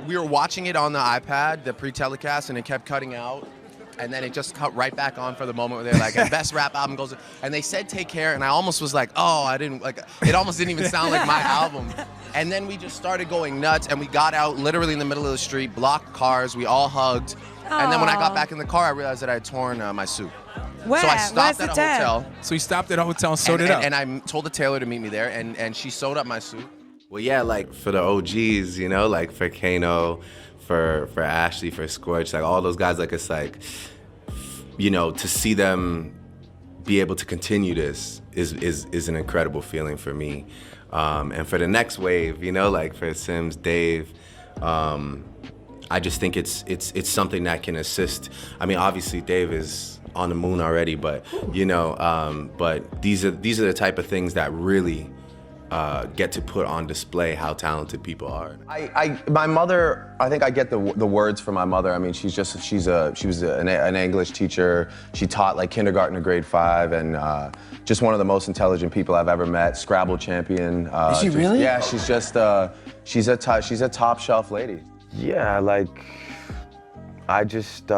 We were watching it on the iPad, the pre-telecast, and it kept cutting out. And then it just cut right back on for the moment where they're like, and best rap album goes, and they said Take Care, and I almost was like, oh, I didn't, like, it almost didn't even sound like my album. And then we just started going nuts, and we got out literally in the middle of the street, blocked cars, we all hugged. And then when I got back in the car, I realized that I had torn my suit. Where? So I stopped Where's at the a tab? hotel. So you stopped at a hotel and sewed it up. And I told the tailor to meet me there, and she sewed up my suit. Well, yeah, like for the OGs, you know, like for Kano, for Ashley, for Scorch, like all those guys, like it's like, you know, to see them be able to continue this is an incredible feeling for me. And for the next wave, you know, like for Sims, Dave, I just think it's something that can assist. I mean, obviously Dave is on the moon already, but you know, but these are the type of things that really get to put on display how talented people are. My mother, I think I get the words from my mother. I mean, she was an English teacher. She taught like kindergarten to grade 5, and just one of the most intelligent people I've ever met. Scrabble champion. Is she really? Yeah, she's just she's a top shelf lady. Yeah, like I just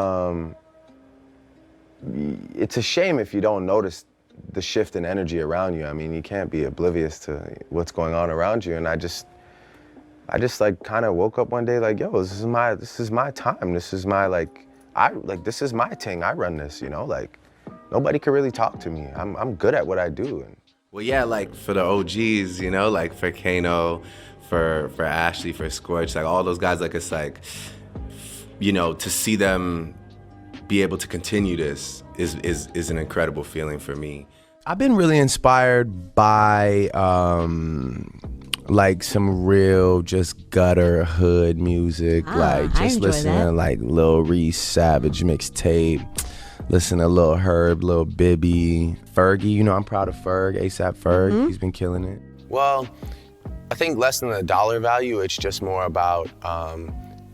it's a shame if you don't notice the shift in energy around you. I mean, you can't be oblivious to what's going on around you. And I just like kind of woke up one day like, yo, this is my time. This is my this is my thing. I run this, you know, like nobody can really talk to me. I'm good at what I do. And well, yeah, like for the OGs, you know, like for Kano, for Ashley, for Scorch, like all those guys, like it's like, you know, to see them be able to continue this is an incredible feeling for me. I've been really inspired by like some real just gutter hood music, like just listening to like Lil Reese Savage mixtape, listen to Lil Herb, Lil Bibby, Fergie. You know, I'm proud of Ferg, ASAP Ferg. He's been killing it. Well, I think less than the dollar value, it's just more about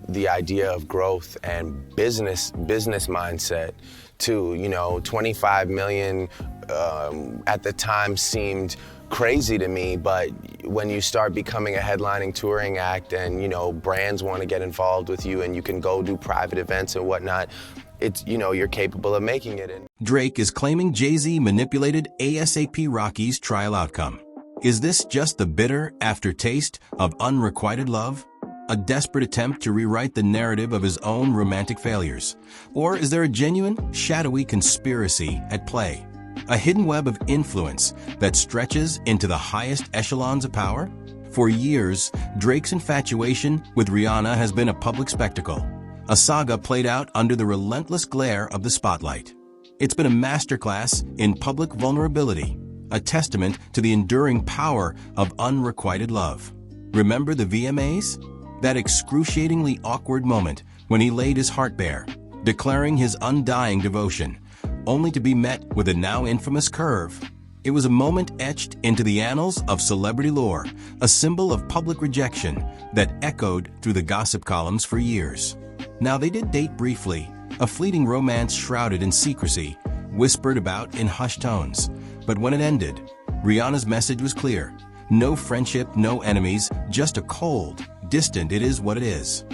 the idea of growth and business mindset too. You know, 25 million at the time seemed crazy to me, but when you start becoming a headlining touring act and, you know, brands want to get involved with you and you can go do private events and whatnot, it's, you know, you're capable of making it. Drake is claiming Jay-Z manipulated ASAP Rocky's trial outcome. Is this just the bitter aftertaste of unrequited love? A desperate attempt to rewrite the narrative of his own romantic failures? Or is there a genuine, shadowy conspiracy at play? A hidden web of influence that stretches into the highest echelons of power? For years, Drake's infatuation with Rihanna has been a public spectacle, a saga played out under the relentless glare of the spotlight. It's been a masterclass in public vulnerability, a testament to the enduring power of unrequited love. Remember the VMAs? That excruciatingly awkward moment when he laid his heart bare, declaring his undying devotion, only to be met with a now infamous curve. It was a moment etched into the annals of celebrity lore, a symbol of public rejection that echoed through the gossip columns for years. Now, they did date briefly, a fleeting romance shrouded in secrecy, whispered about in hushed tones. But when it ended, Rihanna's message was clear. No friendship, no enemies, just a cold, distant "it is what it is."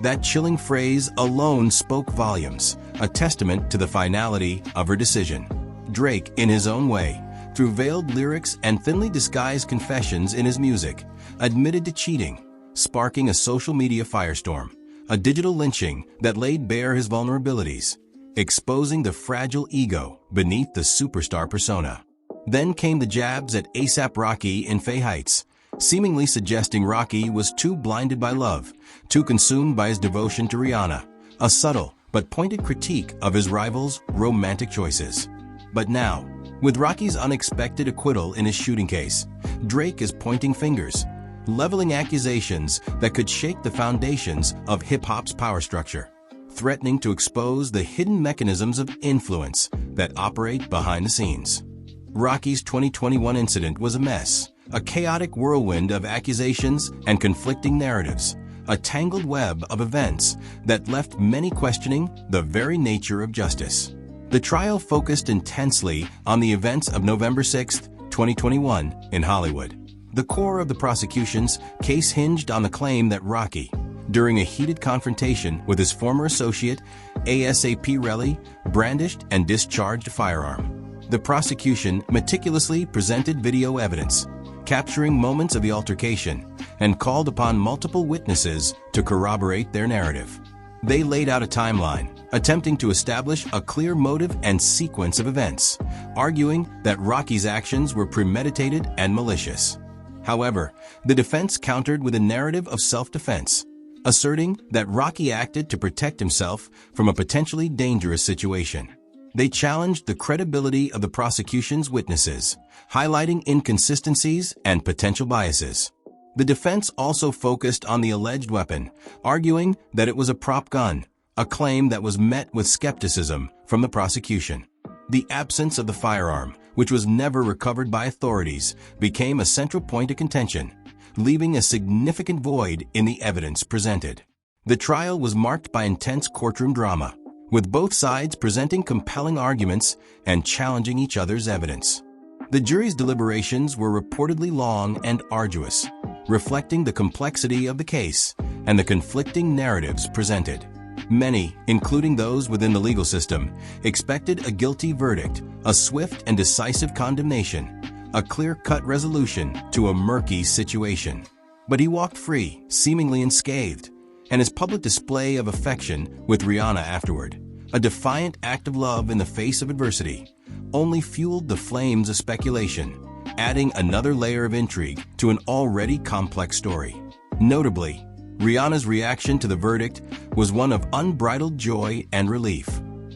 That chilling phrase alone spoke volumes, a testament to the finality of her decision. Drake, in his own way, through veiled lyrics and thinly disguised confessions in his music, admitted to cheating, sparking a social media firestorm, a digital lynching that laid bare his vulnerabilities, exposing the fragile ego beneath the superstar persona. Then came the jabs at ASAP Rocky in Fay Heights, seemingly suggesting Rocky was too blinded by love, too consumed by his devotion to Rihanna, a subtle but pointed critique of his rival's romantic choices. But now, with Rocky's unexpected acquittal in his shooting case, Drake is pointing fingers, leveling accusations that could shake the foundations of hip-hop's power structure, threatening to expose the hidden mechanisms of influence that operate behind the scenes. Rocky's 2021 incident was a mess, a chaotic whirlwind of accusations and conflicting narratives, a tangled web of events that left many questioning the very nature of justice. The trial focused intensely on the events of November 6, 2021, in Hollywood. The core of the prosecution's case hinged on the claim that Rocky, during a heated confrontation with his former associate, ASAP Relly, brandished and discharged a firearm. The prosecution meticulously presented video evidence, capturing moments of the altercation, and called upon multiple witnesses to corroborate their narrative. They laid out a timeline, attempting to establish a clear motive and sequence of events, arguing that Rocky's actions were premeditated and malicious. However, the defense countered with a narrative of self-defense, asserting that Rocky acted to protect himself from a potentially dangerous situation. They challenged the credibility of the prosecution's witnesses, highlighting inconsistencies and potential biases. The defense also focused on the alleged weapon, arguing that it was a prop gun, a claim that was met with skepticism from the prosecution. The absence of the firearm, which was never recovered by authorities, became a central point of contention, leaving a significant void in the evidence presented. The trial was marked by intense courtroom drama, with both sides presenting compelling arguments and challenging each other's evidence. The jury's deliberations were reportedly long and arduous, reflecting the complexity of the case and the conflicting narratives presented. Many, including those within the legal system, expected a guilty verdict, a swift and decisive condemnation, a clear-cut resolution to a murky situation. But he walked free, seemingly unscathed, and his public display of affection with Rihanna afterward, a defiant act of love in the face of adversity, only fueled the flames of speculation, adding another layer of intrigue to an already complex story. Notably, Rihanna's reaction to the verdict was one of unbridled joy and relief.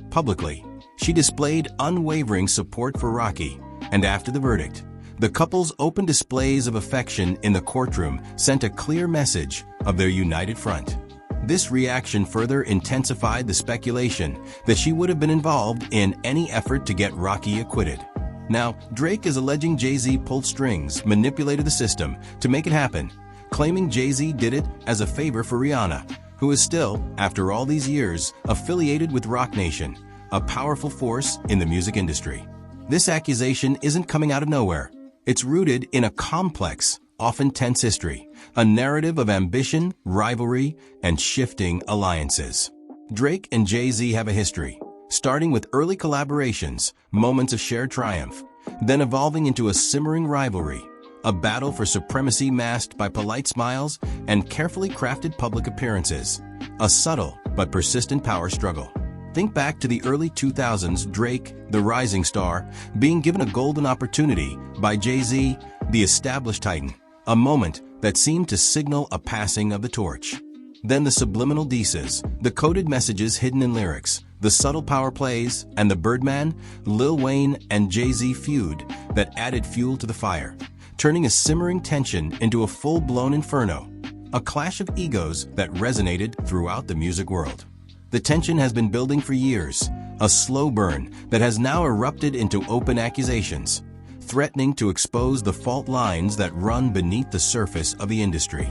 Publicly, she displayed unwavering support for Rocky, and after the verdict, the couple's open displays of affection in the courtroom sent a clear message of their united front. This reaction further intensified the speculation that she would have been involved in any effort to get Rocky acquitted. Now, Drake is alleging Jay-Z pulled strings, manipulated the system to make it happen, claiming Jay-Z did it as a favor for Rihanna, who is still, after all these years, affiliated with Roc Nation, a powerful force in the music industry. This accusation isn't coming out of nowhere. It's rooted in a complex, often tense history, a narrative of ambition, rivalry, and shifting alliances. Drake and Jay-Z have a history, starting with early collaborations, moments of shared triumph, then evolving into a simmering rivalry, a battle for supremacy masked by polite smiles and carefully crafted public appearances, a subtle but persistent power struggle. Think back to the early 2000s, Drake, the rising star, being given a golden opportunity by Jay-Z, the established titan, a moment that seemed to signal a passing of the torch. Then the subliminal dices, the coded messages hidden in lyrics, the subtle power plays, and the Birdman, Lil Wayne, and Jay-Z feud that added fuel to the fire, turning a simmering tension into a full-blown inferno, a clash of egos that resonated throughout the music world. The tension has been building for years, a slow burn that has now erupted into open accusations, threatening to expose the fault lines that run beneath the surface of the industry.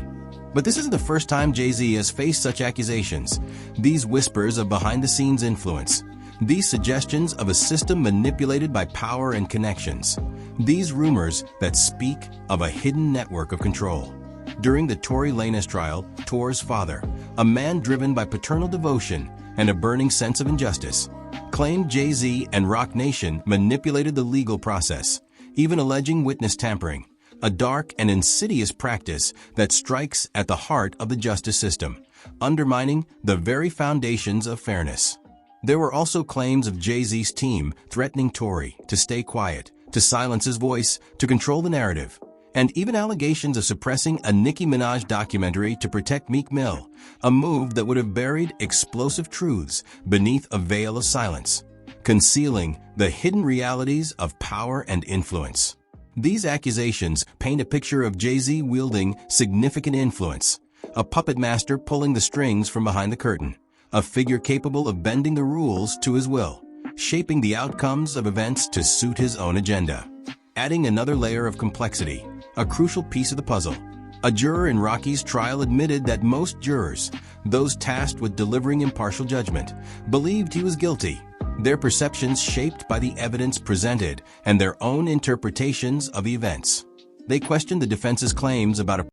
But this isn't the first time Jay-Z has faced such accusations. These whispers of behind-the-scenes influence, these suggestions of a system manipulated by power and connections, these rumors that speak of a hidden network of control. During the Tory Lanez trial, Tor's father, a man driven by paternal devotion and a burning sense of injustice, claimed Jay-Z and Roc Nation manipulated the legal process, even alleging witness tampering, a dark and insidious practice that strikes at the heart of the justice system, undermining the very foundations of fairness. There were also claims of Jay-Z's team threatening Tory to stay quiet, to silence his voice, to control the narrative, and even allegations of suppressing a Nicki Minaj documentary to protect Meek Mill, a move that would have buried explosive truths beneath a veil of silence, concealing the hidden realities of power and influence. These accusations paint a picture of Jay-Z wielding significant influence, a puppet master pulling the strings from behind the curtain, a figure capable of bending the rules to his will, shaping the outcomes of events to suit his own agenda. Adding another layer of complexity, a crucial piece of the puzzle. A juror in Rocky's trial admitted that most jurors, those tasked with delivering impartial judgment, believed he was guilty, their perceptions shaped by the evidence presented and their own interpretations of the events. They questioned the defense's claims about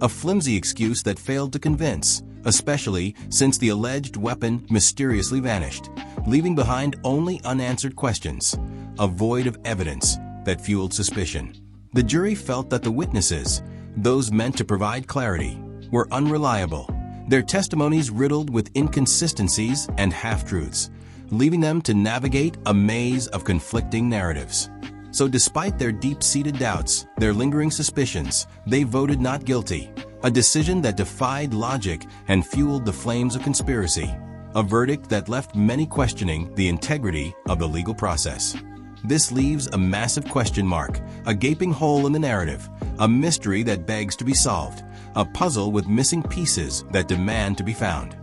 a flimsy excuse that failed to convince, especially since the alleged weapon mysteriously vanished, leaving behind only unanswered questions, a void of evidence that fueled suspicion. The jury felt that the witnesses, those meant to provide clarity, were unreliable, their testimonies riddled with inconsistencies and half-truths, leaving them to navigate a maze of conflicting narratives. So despite their deep-seated doubts, their lingering suspicions, they voted not guilty, a decision that defied logic and fueled the flames of conspiracy, a verdict that left many questioning the integrity of the legal process. This leaves a massive question mark, a gaping hole in the narrative, a mystery that begs to be solved, a puzzle with missing pieces that demand to be found.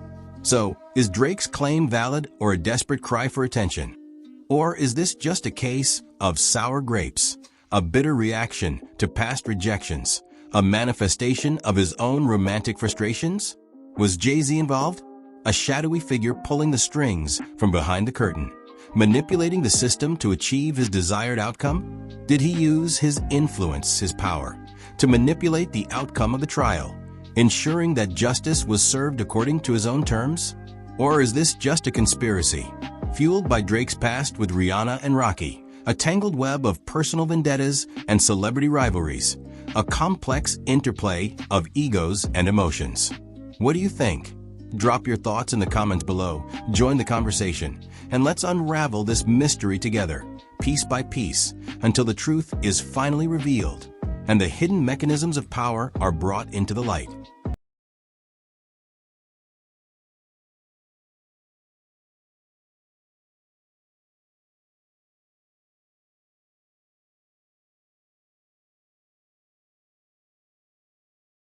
So, is Drake's claim valid or a desperate cry for attention? Or is this just a case of sour grapes, a bitter reaction to past rejections, a manifestation of his own romantic frustrations? Was Jay-Z involved? A shadowy figure pulling the strings from behind the curtain, manipulating the system to achieve his desired outcome? Did he use his influence, his power, to manipulate the outcome of the trial, ensuring that justice was served according to his own terms? Or is this just a conspiracy, fueled by Drake's past with Rihanna and Rocky, a tangled web of personal vendettas and celebrity rivalries, a complex interplay of egos and emotions? What do you think? Drop your thoughts in the comments below, join the conversation, and let's unravel this mystery together, piece by piece, until the truth is finally revealed and the hidden mechanisms of power are brought into the light.